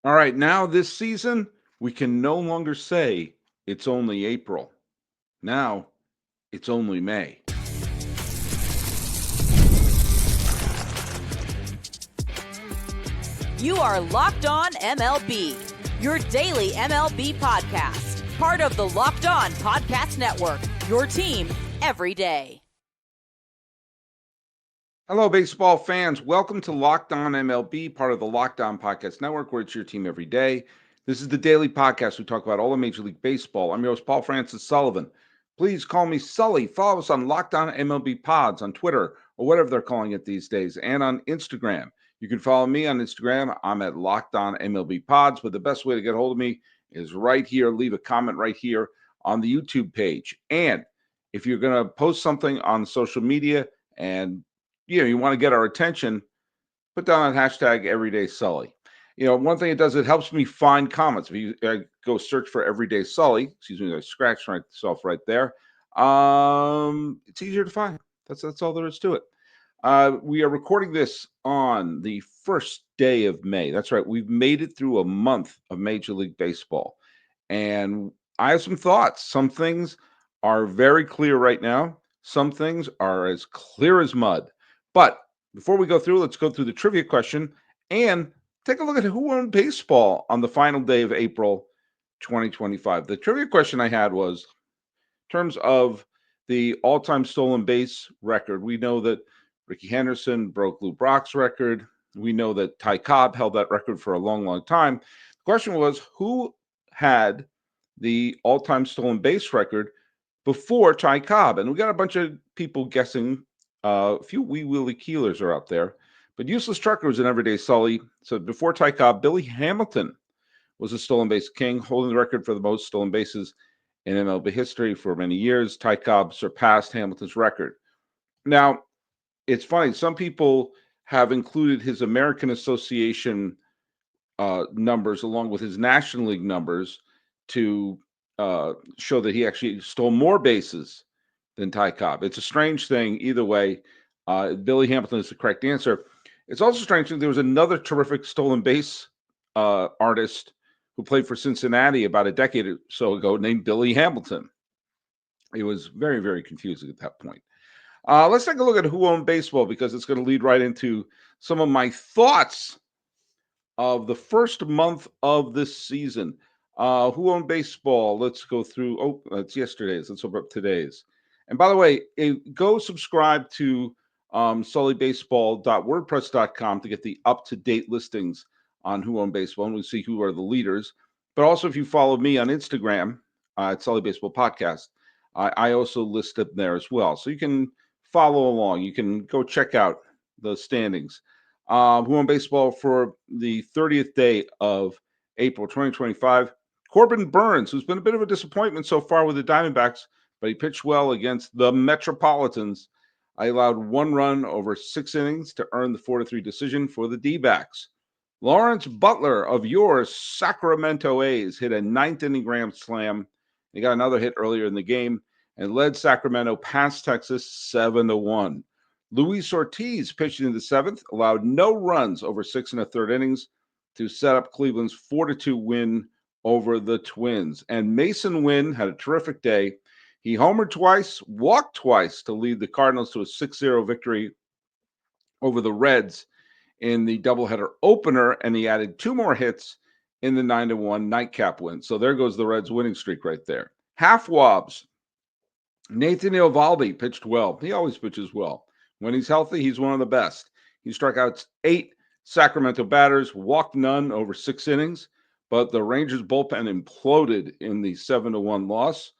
All right, now this season, we can no longer say it's only April. Now it's only May. You are Locked On MLB, your daily MLB podcast. Part of the Locked On Podcast Network, your team every day. Hello, baseball fans. Welcome to Locked On MLB, part of the Locked On Podcast Network, where it's your team every day. This is the daily podcast. We talk about all of Major League Baseball. I'm your host, Paul Francis Sullivan. Please call me Sully. Follow us on Locked On MLB Pods on Twitter or whatever they're calling it these days, and on Instagram. You can follow me on Instagram. I'm at Locked On MLB Pods, but the best way to get a hold of me is right here. Leave a comment right here on the YouTube page. And if you're going to post something on social media and you want to get our attention, put down that hashtag Everyday Sully. One thing it does, it helps me find comments. If you go search for Everyday Sully, excuse me, I scratched myself right there. It's easier to find. That's all there is to it. We are recording this on the first day of May. That's right. We've made it through a month of Major League Baseball. And I have some thoughts. Some things are very clear right now. Some things are as clear as mud. But before we go through, let's go through the trivia question and take a look at who won baseball on the final day of April 2025. The trivia question I had was, in terms of the all-time stolen base record, we know that Ricky Henderson broke Lou Brock's record. We know that Ty Cobb held that record for a long, long time. The question was, who had the all-time stolen base record before Ty Cobb? And we got a bunch of people guessing. A few wee Willie Keelers are out there. But Useless Trucker was an everyday Sully. So before Ty Cobb, Billy Hamilton was a stolen base king, holding the record for the most stolen bases in MLB history for many years. Ty Cobb surpassed Hamilton's record. Now, it's funny. Some people have included his American Association numbers along with his National League numbers to show that he actually stole more bases than Ty Cobb. It's a strange thing. Either way, Billy Hamilton is the correct answer. It's also strange that there was another terrific stolen base artist who played for Cincinnati about a decade or so ago named Billy Hamilton. It was very, very confusing at that point. Let's take a look at who owned baseball, because it's going to lead right into some of my thoughts of the first month of this season. Who owned baseball? Let's go through. Oh, that's yesterday's. Let's open up today's. And by the way, go subscribe to sullybaseball.wordpress.com to get the up-to-date listings on who owned baseball, and we'll see who are the leaders. But also, if you follow me on Instagram at Sully Baseball Podcast, I also list them there as well. So you can follow along. You can go check out the standings. Who owned baseball for the 30th day of April 2025? Corbin Burns, who's been a bit of a disappointment so far with the Diamondbacks, but he pitched well against the Metropolitans. I allowed one run over 6 innings to earn the 4-3 decision for the D-backs. Lawrence Butler of your Sacramento A's hit a 9th-inning grand slam. He got another hit earlier in the game and led Sacramento past Texas 7-1. Luis Ortiz pitched in the 7th, allowed no runs over 6 1/3 innings to set up Cleveland's 4-2 win over the Twins. And Mason Wynn had a terrific day. He homered twice, walked twice to lead the Cardinals to a 6-0 victory over the Reds in the doubleheader opener, and he added 2 more hits in the 9-1 nightcap win. So there goes the Reds' winning streak right there. Half wobs. Nathan Eovaldi pitched well. He always pitches well. When he's healthy, he's one of the best. He struck out 8 Sacramento batters, walked none over 6 innings, but the Rangers bullpen imploded in the 7-1 loss.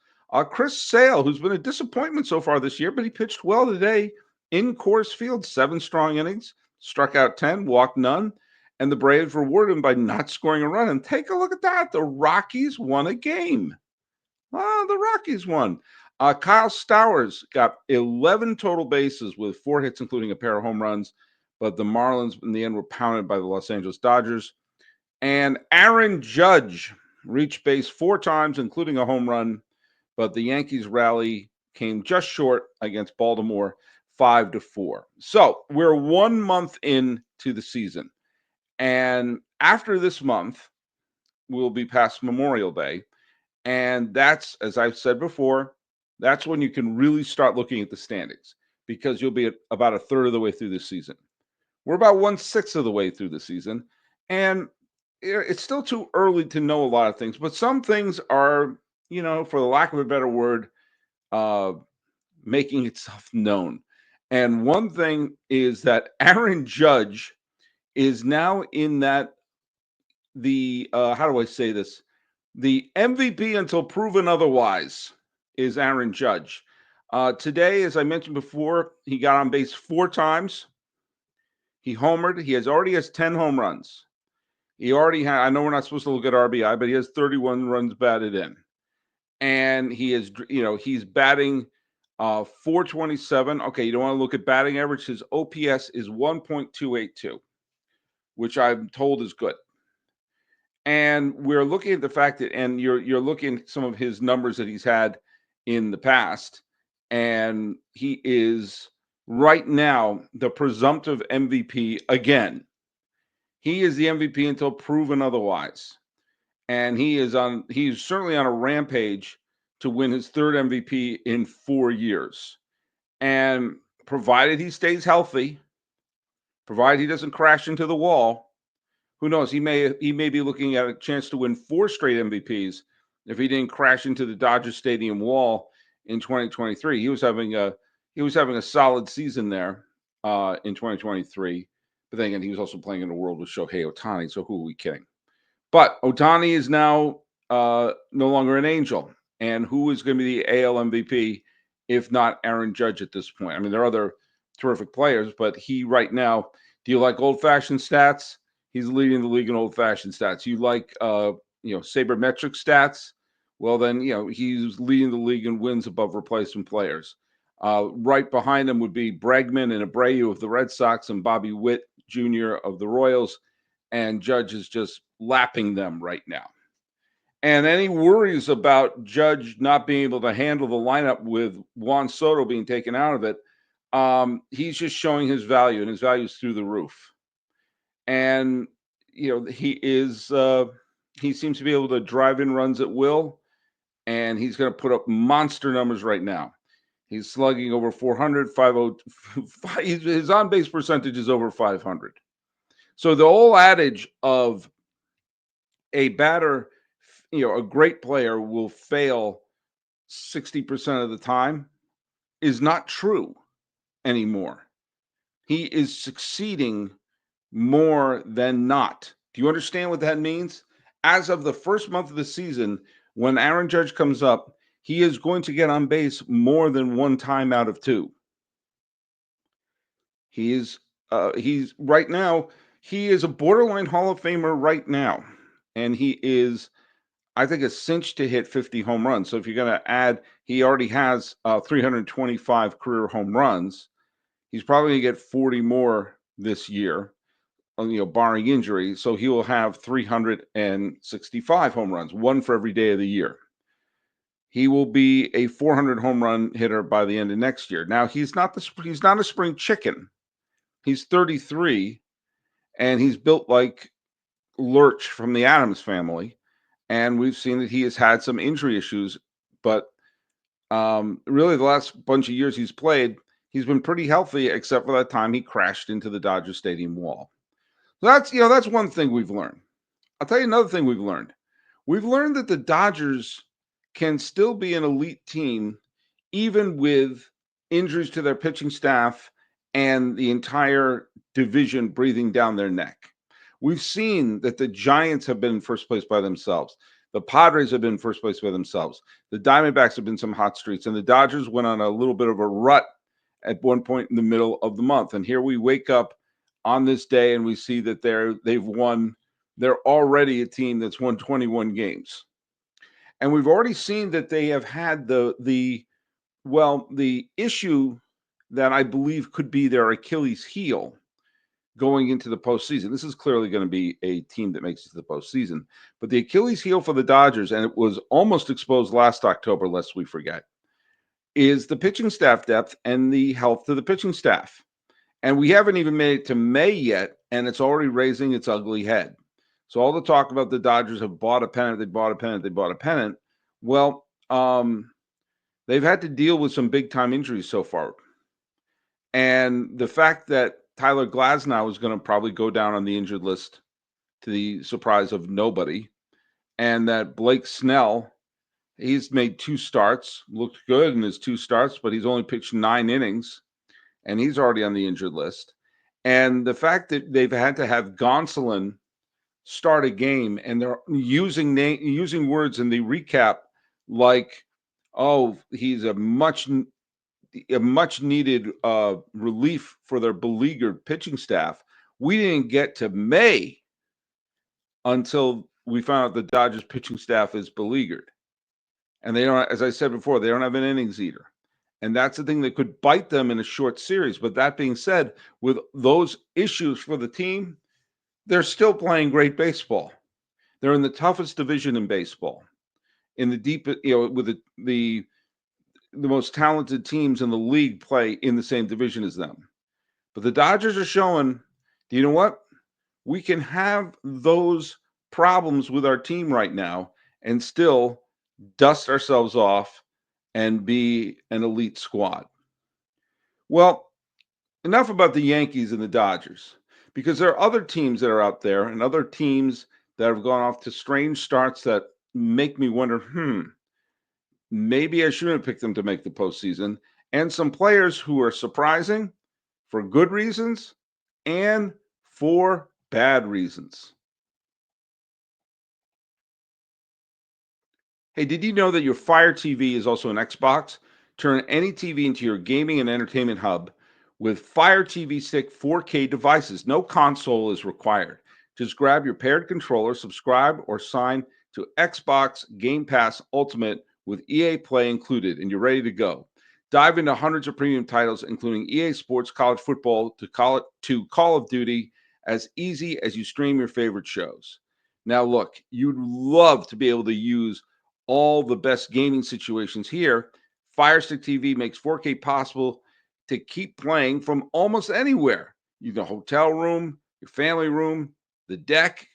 Chris Sale, who's been a disappointment so far this year, but he pitched well today in Coors Field, 7 strong innings, struck out 10, walked none, and the Braves rewarded him by not scoring a run. And take a look at that. The Rockies won a game. The Rockies won. Kyle Stowers got 11 total bases with 4 hits, including a pair of home runs, but the Marlins in the end were pounded by the Los Angeles Dodgers. And Aaron Judge reached base 4 times, including a home run, but the Yankees rally came just short against Baltimore 5-4. So we're 1 month into the season. And after this month, will be past Memorial Day. And that's, as I've said before, that's when you can really start looking at the standings because you'll be at about a third of the way through the season. We're about 1/6 of the way through the season. And it's still too early to know a lot of things, but some things are, for the lack of a better word, uh, making itself known. And one thing is that Aaron Judge is now in the how do I say this? The MVP until proven otherwise is Aaron Judge. Today, as I mentioned before, he got on base 4 times. He homered. He already has 10 home runs. He already had. I know we're not supposed to look at RBI, but he has 31 runs batted in, and he's batting 427. Okay, you don't want to look at batting average. His OPS is 1.282, which I'm told is good. And we're looking at the fact that, and you're looking at some of his numbers that he's had in the past, and he is right now the presumptive MVP again. He is the MVP until proven otherwise. And he's certainly on a rampage to win his third MVP in 4 years. And provided he stays healthy, provided he doesn't crash into the wall, who knows? He may be looking at a chance to win 4 straight MVPs if he didn't crash into the Dodger Stadium wall in 2023. He was having a solid season there in 2023. But then again, he was also playing in a world with Shohei Ohtani. So who are we kidding? But Ohtani is now no longer an Angel. And who is going to be the AL MVP if not Aaron Judge at this point? I mean, there are other terrific players, but he right now, do you like old-fashioned stats? He's leading the league in old-fashioned stats. You like, sabermetric stats? Well, then, he's leading the league in wins above replacement players. Right behind him would be Bregman and Abreu of the Red Sox and Bobby Witt Jr. of the Royals. And Judge is just lapping them right now. And any worries about Judge not being able to handle the lineup with Juan Soto being taken out of it, he's just showing his value, and his value is through the roof. And he seems to be able to drive in runs at will, and he's going to put up monster numbers right now. He's slugging over 400, 505. His on base percentage is over 500. So the whole adage of a batter, a great player will fail 60% of the time is not true anymore. He is succeeding more than not. Do you understand what that means? As of the first month of the season, when Aaron Judge comes up, he is going to get on base more than 1 time out of 2. He's right now, he is a borderline Hall of Famer right now. And he is, I think, a cinch to hit 50 home runs. So if you're going to add, he already has 325 career home runs. He's probably going to get 40 more this year, barring injury. So he will have 365 home runs, 1 for every day of the year. He will be a 400 home run hitter by the end of next year. Now, he's not a spring chicken. He's 33, and he's built like Lurch from the Addams Family. And we've seen that he has had some injury issues, but really the last bunch of years he's played, he's been pretty healthy, except for that time he crashed into the Dodger Stadium wall. So that's one thing we've learned. I'll tell you another thing we've learned. We've learned that the Dodgers can still be an elite team, even with injuries to their pitching staff and the entire division breathing down their neck. We've seen that the Giants have been in first place by themselves. The Padres have been in first place by themselves. The Diamondbacks have been some hot streaks, and the Dodgers went on a little bit of a rut at one point in the middle of the month. And here we wake up on this day and we see that they've won. They're already a team that's won 21 games. And we've already seen that they have had the issue that I believe could be their Achilles heel going into the postseason. This is clearly going to be a team that makes it to the postseason. But the Achilles heel for the Dodgers, and it was almost exposed last October, lest we forget, is the pitching staff depth and the health of the pitching staff. And we haven't even made it to May yet, and it's already raising its ugly head. So all the talk about the Dodgers have bought a pennant, they bought a pennant, they bought a pennant. Well, they've had to deal with some big time injuries so far. And the fact that Tyler Glasnow is going to probably go down on the injured list to the surprise of nobody, and that Blake Snell, he's made 2 starts, looked good in his 2 starts, but he's only pitched 9 innings, and he's already on the injured list. And the fact that they've had to have Gonsolin start a game, and they're using words in the recap like, "Oh, he's a much needed relief for their beleaguered pitching staff." We didn't get to May until we found out the Dodgers pitching staff is beleaguered. And they don't, as I said before, they don't have an innings eater. And that's the thing that could bite them in a short series. But that being said, with those issues for the team, they're still playing great baseball. They're in the toughest division in baseball, in the deep, with the most talented teams in the league play in the same division as them. But the Dodgers are showing, you know what? We can have those problems with our team right now and still dust ourselves off and be an elite squad. Well, enough about the Yankees and the Dodgers, because there are other teams that are out there and other teams that have gone off to strange starts that make me wonder, maybe I shouldn't have picked them to make the postseason, and some players who are surprising for good reasons and for bad reasons. Hey, did you know that your Fire TV is also an Xbox? Turn any TV into your gaming and entertainment hub with Fire TV Stick 4K devices. No console is required. Just grab your paired controller, subscribe, or sign to Xbox Game Pass Ultimate with EA Play included, and you're ready to go. Dive into hundreds of premium titles, including EA Sports, college football, to Call of Duty, as easy as you stream your favorite shows. Now, look, you'd love to be able to use all the best gaming situations here. Fire Stick TV makes 4K possible to keep playing from almost anywhere. You can hotel room, your family room, the deck,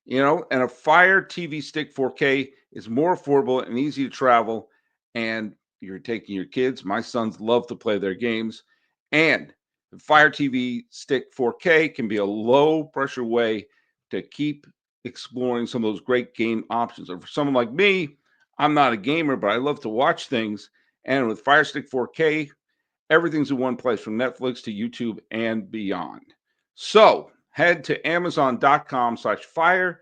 and a Fire TV Stick 4K is more affordable and easy to travel. And you're taking your kids. My sons love to play their games. And the Fire TV Stick 4K can be a low pressure way to keep exploring some of those great game options. Or for someone like me, I'm not a gamer, but I love to watch things. And with Fire Stick 4K, everything's in one place, from Netflix to YouTube and beyond. So head to amazon.com/Fire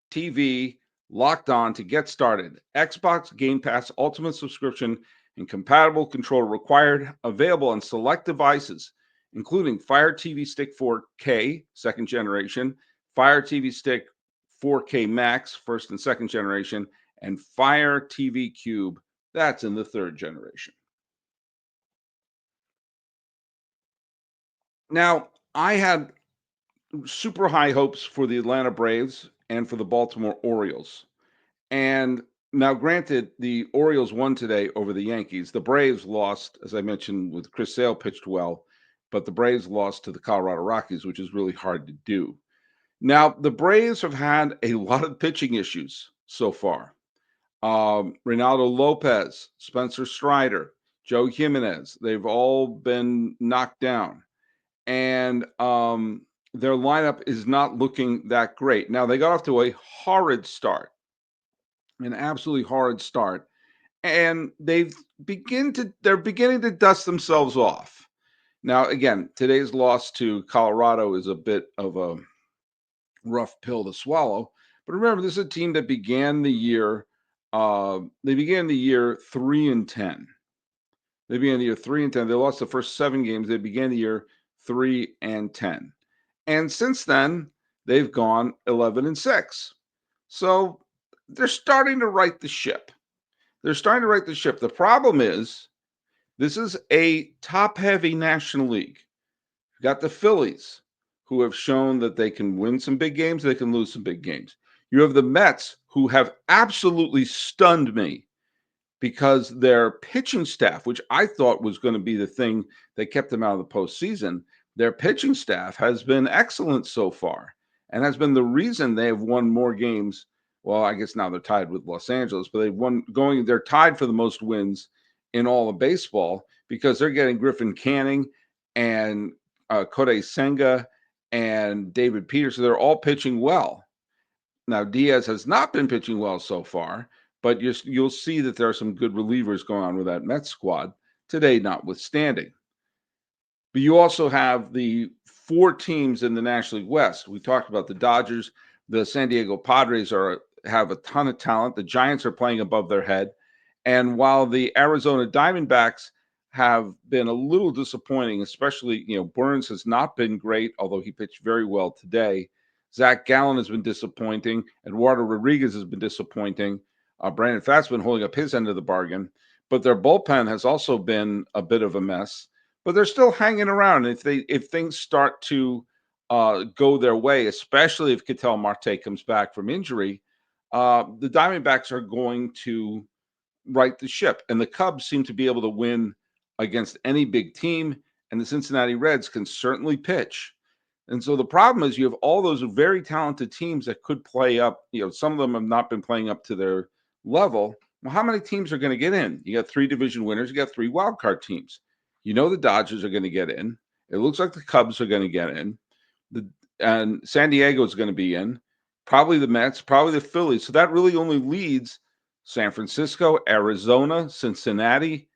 TV Locked On to get started. Xbox Game Pass Ultimate subscription and compatible controller required. Available on select devices, including Fire TV Stick 4K, second generation, Fire TV Stick 4K Max, first and second generation, and Fire TV Cube, that's in the third generation. Now, I had super high hopes for the Atlanta Braves and for the Baltimore Orioles. And now, granted, the Orioles won today over the Yankees. The Braves lost, as I mentioned, with Chris Sale pitched well, but the Braves lost to the Colorado Rockies, which is really hard to do. Now, the Braves have had a lot of pitching issues so far. Reynaldo Lopez, Spencer Strider, Joe Jimenez, they've all been knocked down. And their lineup is not looking that great. Now, they got off to a horrid start, an absolutely horrid start. And they're beginning to dust themselves off. Now, again, today's loss to Colorado is a bit of a rough pill to swallow. But remember, this is a team that began the year. They began the year 3-10. They began the year 3-10. They lost the first 7 games. They began the year 3-10, and since then they've gone 11-6. So they're starting to right the ship. The problem is, this is a top-heavy National League. You've got the Phillies, who have shown that they can win some big games, they can lose some big games. You have the Mets, who have absolutely stunned me because their pitching staff, which I thought was going to be the thing that kept them out of the postseason, their pitching staff has been excellent so far. and has been the reason they have won more games. Well, I guess now they're tied with Los Angeles, but they're tied for the most wins in all of baseball because they're getting Griffin Canning and Kodai Senga and David Peterson. They're all pitching well. Now, Diaz has not been pitching well so far, but you'll see that there are some good relievers going on with that Mets squad today, notwithstanding. But you also have the 4 teams in the National League West. We talked about the Dodgers. The San Diego Padres have a ton of talent. The Giants are playing above their head. And while the Arizona Diamondbacks have been a little disappointing, especially, Burns has not been great, although he pitched very well today. Zach Gallen has been disappointing. Eduardo Rodriguez has been disappointing. Brandon Pfaadt's been holding up his end of the bargain. But their bullpen has also been a bit of a mess. But they're still hanging around. If things start to go their way, especially if Ketel Marte comes back from injury, the Diamondbacks are going to right the ship. And the Cubs seem to be able to win against any big team. And the Cincinnati Reds can certainly pitch. And so the problem is you have all those very talented teams that could play up. Some of them have not been playing up to their level. Well, how many teams are going to get in? You got 3 division winners. You got 3 wild card teams. The Dodgers are going to get in. It looks like the Cubs are going to get in. And San Diego is going to be in. Probably the Mets, probably the Phillies. So that really only leads San Francisco, Arizona, Cincinnati,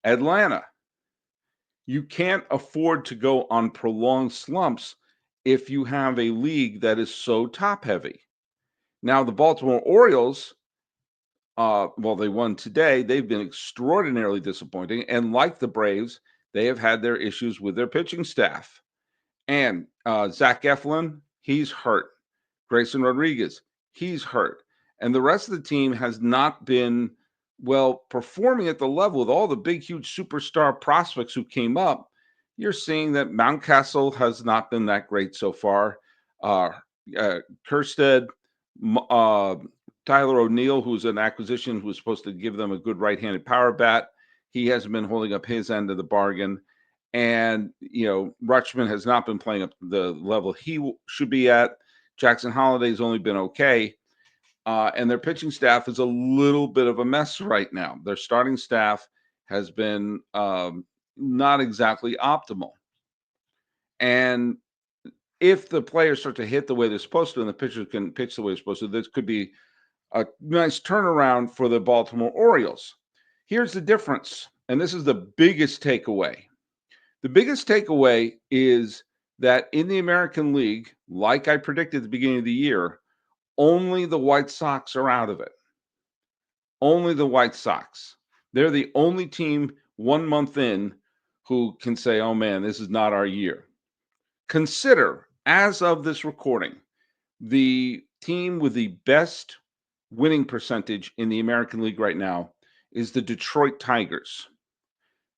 Atlanta. You can't afford to go on prolonged slumps if you have a league that is so top heavy. Now, the Baltimore Orioles, they won today. They've been extraordinarily disappointing. And like the Braves, they have had their issues with their pitching staff. And Zach Eflin, he's hurt. Grayson Rodriguez, he's hurt. And the rest of the team has not been, performing at the level with all the big, huge superstar prospects who came up. You're seeing that Mountcastle has not been that great so far. Kerstead, Tyler O'Neill, who's an acquisition, who was supposed to give them a good right-handed power bat. He hasn't been holding up his end of the bargain. And, Rutschman has not been playing up the level he should be at. Jackson Holliday's only been okay. And their pitching staff is a little bit of a mess right now. Their starting staff has been not exactly optimal. And if the players start to hit the way they're supposed to and the pitchers can pitch the way they're supposed to, this could be a nice turnaround for the Baltimore Orioles. Here's the difference, and this is the biggest takeaway. The biggest takeaway is that in the American League, like I predicted at the beginning of the year, only the White Sox are out of it. Only the White Sox. They're the only team 1 month in who can say, oh man, this is not our year. Consider, as of this recording, the team with the best winning percentage in the American League right now is the Detroit Tigers.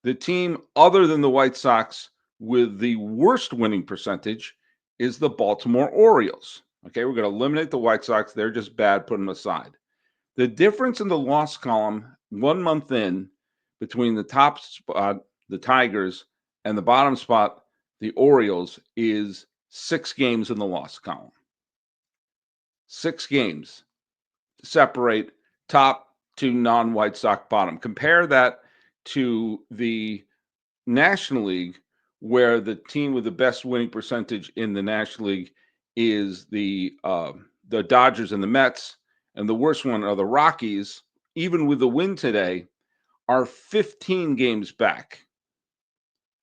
The team other than the White Sox with the worst winning percentage is the Baltimore Orioles. Okay, we're going to eliminate the White Sox. They're just bad, put them aside. The difference in the loss column 1 month in between the top spot, the Tigers, and the bottom spot, the Orioles, is 6 games in the loss column. 6 games separate top to non-White Sox bottom. Compare that to the National League, where the team with the best winning percentage in the National League is the Dodgers and the Mets, and the worst one are the Rockies. Even with the win today, are 15 games back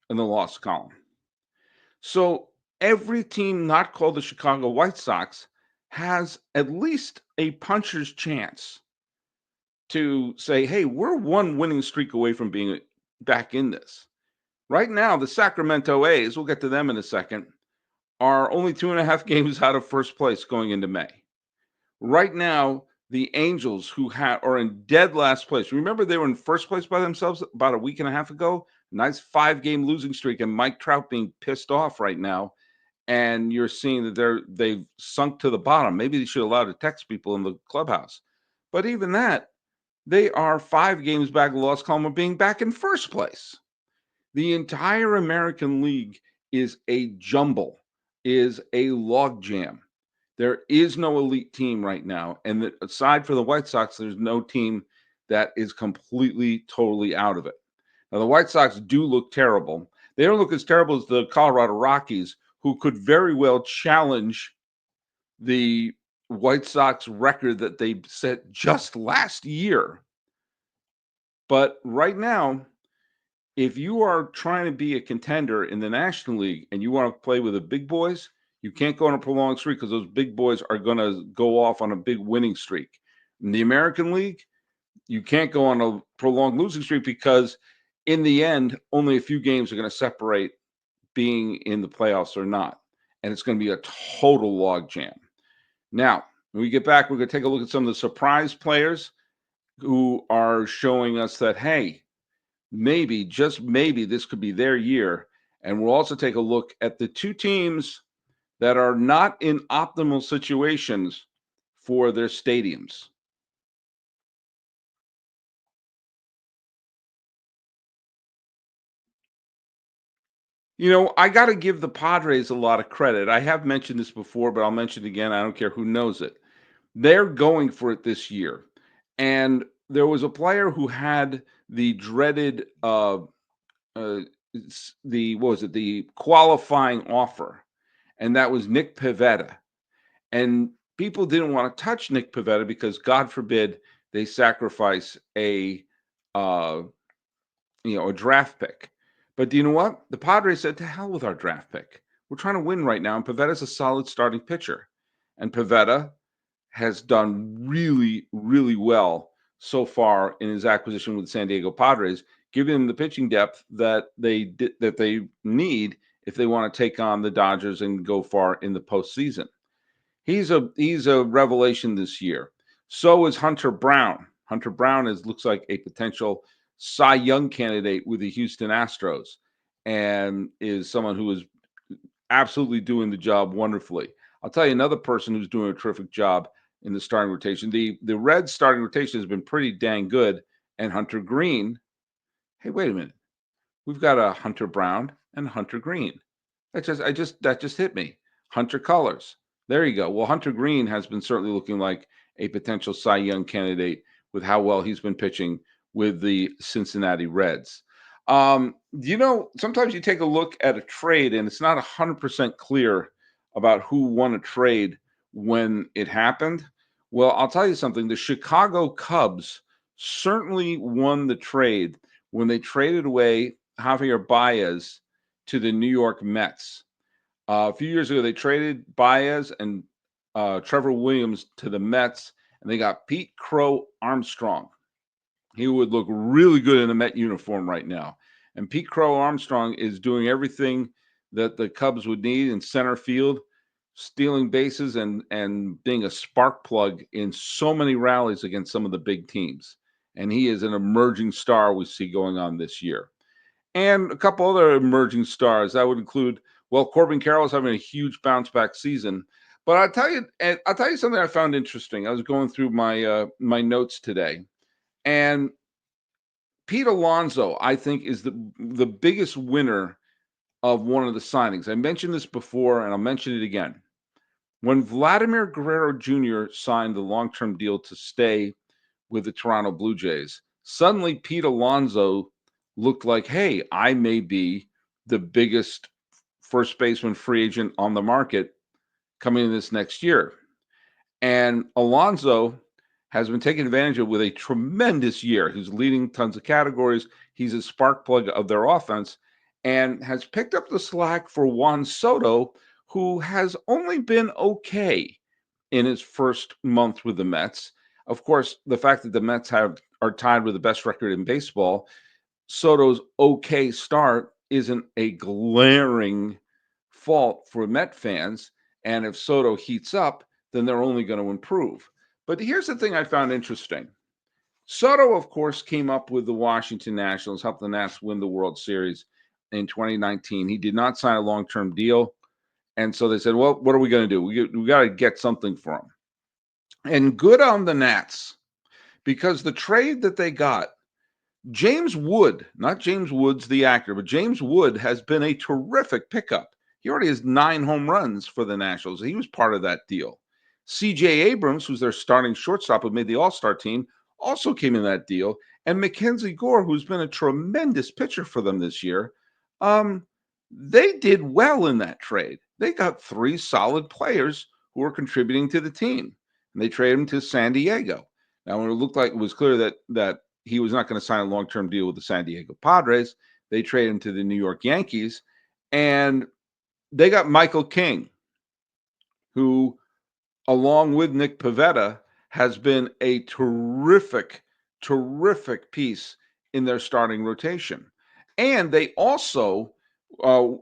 in the loss column. So every team not called the Chicago White Sox has at least a puncher's chance to say, hey, we're 1 winning streak away from being back in this. Right now, the Sacramento A's, we'll get to them in a second, are only 2.5 games out of first place going into May. Right now, the Angels, who are in dead last place. Remember, they were in first place by themselves about a week and a half ago. Nice 5-game losing streak, and Mike Trout being pissed off right now. And you're seeing that they've sunk to the bottom. Maybe they should allow to text people in the clubhouse. But even that, they are 5 games back in the loss column of being back in first place. The entire American League is a jumble, is a logjam. There is no elite team right now. And aside from the White Sox, there's no team that is completely, totally out of it. Now, the White Sox do look terrible. They don't look as terrible as the Colorado Rockies, who could very well challenge the White Sox record that they set just last year. But right now, if you are trying to be a contender in the National League and you want to play with the big boys, you can't go on a prolonged streak because those big boys are going to go off on a big winning streak. In the American League, you can't go on a prolonged losing streak because in the end, only a few games are going to separate being in the playoffs or not. And it's going to be a total logjam. Now, when we get back, we're going to take a look at some of the surprise players who are showing us that, hey, maybe, just maybe, this could be their year. And we'll also take a look at the two teams that are not in optimal situations for their stadiums. You know, I got to give the Padres a lot of credit. I have mentioned this before, but I'll mention it again. I don't care who knows it. They're going for it this year. And there was a player who had the dreaded uh the what was it, the qualifying offer, and that was Nick Pivetta. And people didn't want to touch Nick Pivetta because God forbid they sacrifice uh a draft pick. But do you know what? The Padres said, to hell with our draft pick. We're trying to win right now, and Pivetta's a solid starting pitcher. And Pivetta has done really, really well so far in his acquisition with the San Diego Padres, giving them the pitching depth that they need if they want to take on the Dodgers and go far in the postseason. He's a revelation this year. So is Hunter Brown. Hunter Brown looks like a potential Cy Young candidate with the Houston Astros, and is someone who is absolutely doing the job wonderfully. I'll tell you another person who's doing a terrific job in the starting rotation. The Reds starting rotation has been pretty dang good, and Hunter Green. Hey, wait a minute. We've got a Hunter Brown and Hunter Green. That just hit me. Hunter colors. There you go. Well, Hunter Green has been certainly looking like a potential Cy Young candidate with how well he's been pitching with the Cincinnati Reds. Sometimes you take a look at a trade and it's not 100% clear about who won a trade when it happened. Well, I'll tell you something. The Chicago Cubs certainly won the trade when they traded away Javier Baez to the New York Mets. A few years ago, they traded Baez and Trevor Williams to the Mets, and they got Pete Crow Armstrong. He would look really good in a Met uniform right now. And Pete Crow Armstrong is doing everything that the Cubs would need in center field, stealing bases and being a spark plug in so many rallies against some of the big teams. And he is an emerging star we see going on this year. And a couple other emerging stars that would include, well, Corbin Carroll is having a huge bounce back season. But I'll tell you something I found interesting. I was going through my notes today, and Pete Alonso, I think, is the biggest winner of one of the signings. I mentioned this before, and I'll mention it again. When Vladimir Guerrero Jr. signed the long-term deal to stay with the Toronto Blue Jays, suddenly Pete Alonso looked like, hey, I may be the biggest first baseman free agent on the market coming in this next year. And Alonso has been taken advantage of with a tremendous year. He's leading tons of categories. He's a spark plug of their offense and has picked up the slack for Juan Soto, who has only been okay in his first month with the Mets. Of course, the fact that the Mets are tied with the best record in baseball, Soto's okay start isn't a glaring fault for Met fans. And if Soto heats up, then they're only going to improve. But here's the thing I found interesting. Soto, of course, came up with the Washington Nationals, helped the Nats win the World Series in 2019. He did not sign a long-term deal. And so they said, well, what are we going to do? We got to get something for him. And good on the Nats, because the trade that they got, James Wood, not James Woods, the actor, but James Wood has been a terrific pickup. He already has 9 home runs for the Nationals. He was part of that deal. CJ Abrams, who's their starting shortstop who made the All-Star team, also came in that deal. And Mackenzie Gore, who's been a tremendous pitcher for them this year, they did well in that trade. They got three solid players who were contributing to the team, and they traded him to San Diego. Now, when it looked like it was clear that he was not going to sign a long-term deal with the San Diego Padres, they traded him to the New York Yankees, and they got Michael King, who, along with Nick Pivetta, has been a terrific, terrific piece in their starting rotation. And they also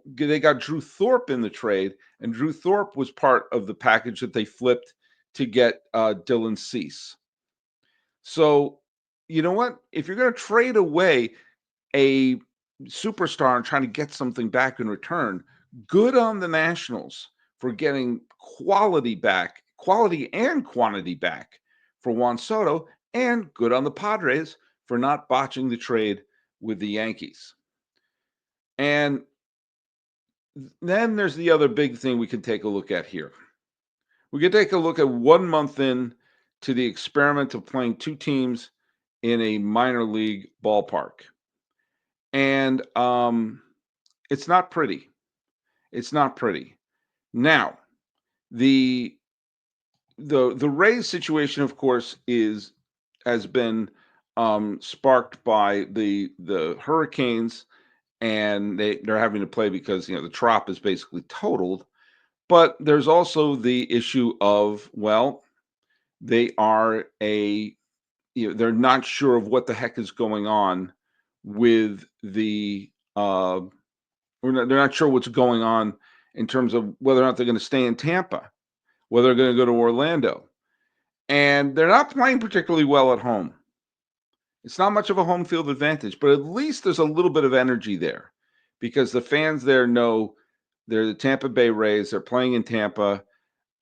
they got Drew Thorpe in the trade, and Drew Thorpe was part of the package that they flipped to get Dylan Cease. So, you know what? If you're going to trade away a superstar and trying to get something back in return, good on the Nationals for getting quality back, quality and quantity back for Juan Soto, and good on the Padres for not botching the trade with the Yankees. And then there's the other big thing we can take a look at here. We can take a look at 1 month in to the experiment of playing two teams in a minor league ballpark. And it's not pretty. It's not pretty. Now, the Rays situation, of course, has been sparked by the hurricanes, and they're having to play because the Trop is basically totaled. But there's also the issue of, well, they are they're not sure of what the heck is going on with the they're not sure what's going on in terms of whether or not they're going to stay in Tampa, whether they're going to go to Orlando. And they're not playing particularly well at home. It's not much of a home field advantage, but at least there's a little bit of energy there because the fans there know they're the Tampa Bay Rays. They're playing in Tampa,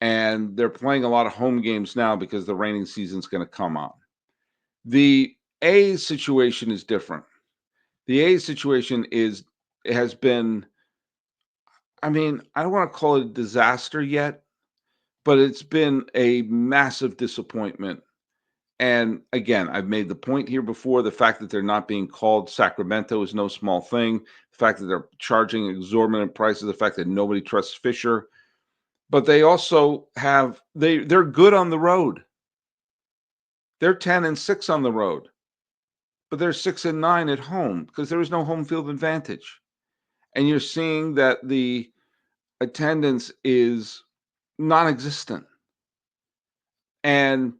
and they're playing a lot of home games now because the raining season's going to come on. The A's situation is different. The A's situation has been, I mean, I don't want to call it a disaster yet, but it's been a massive disappointment. And again, I've made the point here before, the fact that they're not being called Sacramento is no small thing. The fact that they're charging exorbitant prices, the fact that nobody trusts Fisher. But they also they're good on the road. They're 10-6 on the road, but they're 6-9 at home because there is no home field advantage. And you're seeing that the attendance is non-existent. And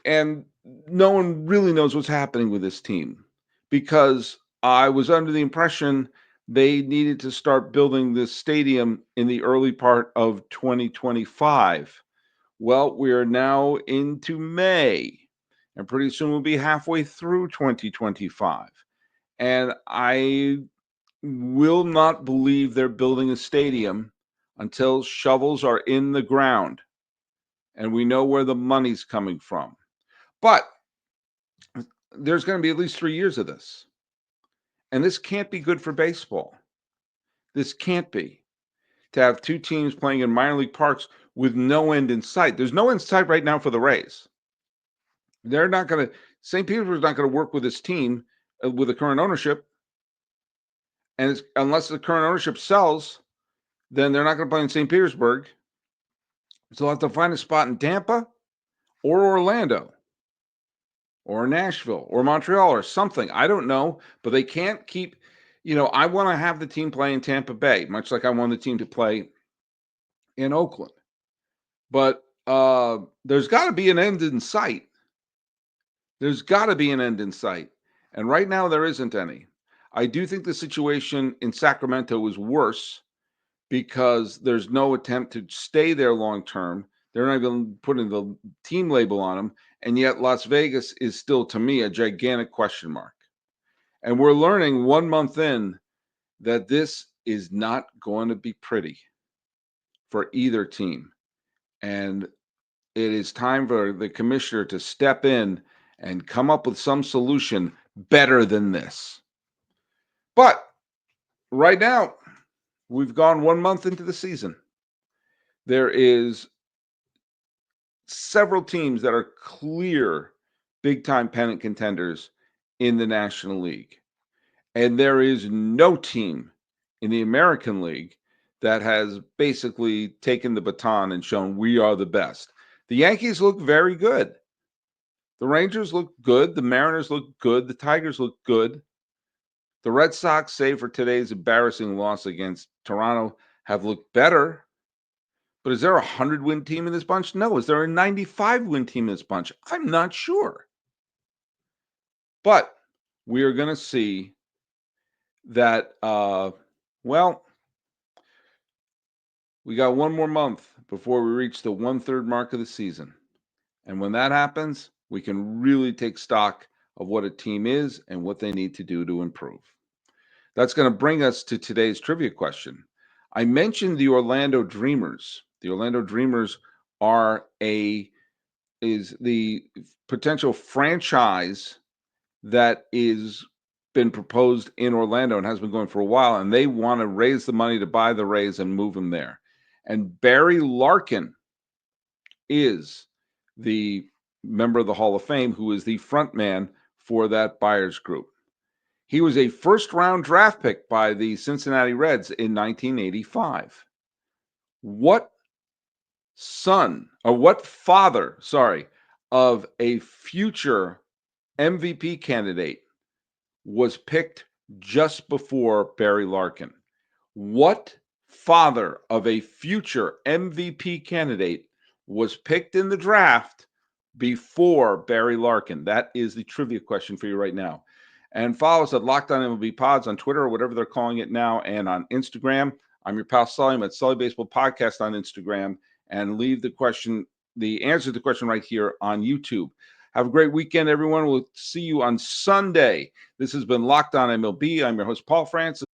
and no one really knows what's happening with this team because I was under the impression they needed to start building this stadium in the early part of 2025. Well, we are now into May, and pretty soon we'll be halfway through 2025. And I will not believe they're building a stadium until shovels are in the ground and we know where the money's coming from. But there's going to be at least 3 years of this. And this can't be good for baseball. This can't be. To have two teams playing in minor league parks with no end in sight. There's no end in sight right now for the Rays. They're not going to, St. Petersburg's not going to work with this team with the current ownership. And unless the current ownership sells, then they're not going to play in St. Petersburg. So they'll have to find a spot in Tampa or Orlando or Nashville or Montreal or something. I don't know, but they can't keep, I want to have the team play in Tampa Bay, much like I want the team to play in Oakland. But there's got to be an end in sight. There's got to be an end in sight. And right now there isn't any. I do think the situation in Sacramento is worse because there's no attempt to stay there long term. They're not even putting the team label on them. And yet Las Vegas is still, to me, a gigantic question mark. And we're learning 1 month in that this is not going to be pretty for either team. And it is time for the commissioner to step in and come up with some solution better than this. But right now, we've gone 1 month into the season. There is several teams that are clear big-time pennant contenders in the National League. And there is no team in the American League that has basically taken the baton and shown we are the best. The Yankees look very good. The Rangers look good. The Mariners look good. The Tigers look good. The Red Sox, save for today's embarrassing loss against Toronto, have looked better. But is there a 100-win team in this bunch? No. Is there a 95-win team in this bunch? I'm not sure. But we are going to see that, we got one more month before we reach the 1/3 mark of the season. And when that happens, we can really take stock of what a team is and what they need to do to improve. That's going to bring us to today's trivia question. I mentioned the Orlando Dreamers. The Orlando Dreamers is the potential franchise that is been proposed in Orlando and has been going for a while, and they want to raise the money to buy the Rays and move them there. And Barry Larkin is the member of the Hall of Fame who is the front man for that buyers group. He was a first-round draft pick by the Cincinnati Reds in 1985. What father of a future MVP candidate was picked just before Barry Larkin? What father of a future MVP candidate was picked in the draft before Barry Larkin? That is the trivia question for you right now. And follow us at Locked On MLB Pods on Twitter or whatever they're calling it now, and on Instagram. I'm your pal Sully. I'm at Sully Baseball Podcast on Instagram, and leave the answer to the question right here on YouTube. Have a great weekend, everyone. We'll see you on Sunday. This has been Locked On MLB. I'm your host, Paul Francis.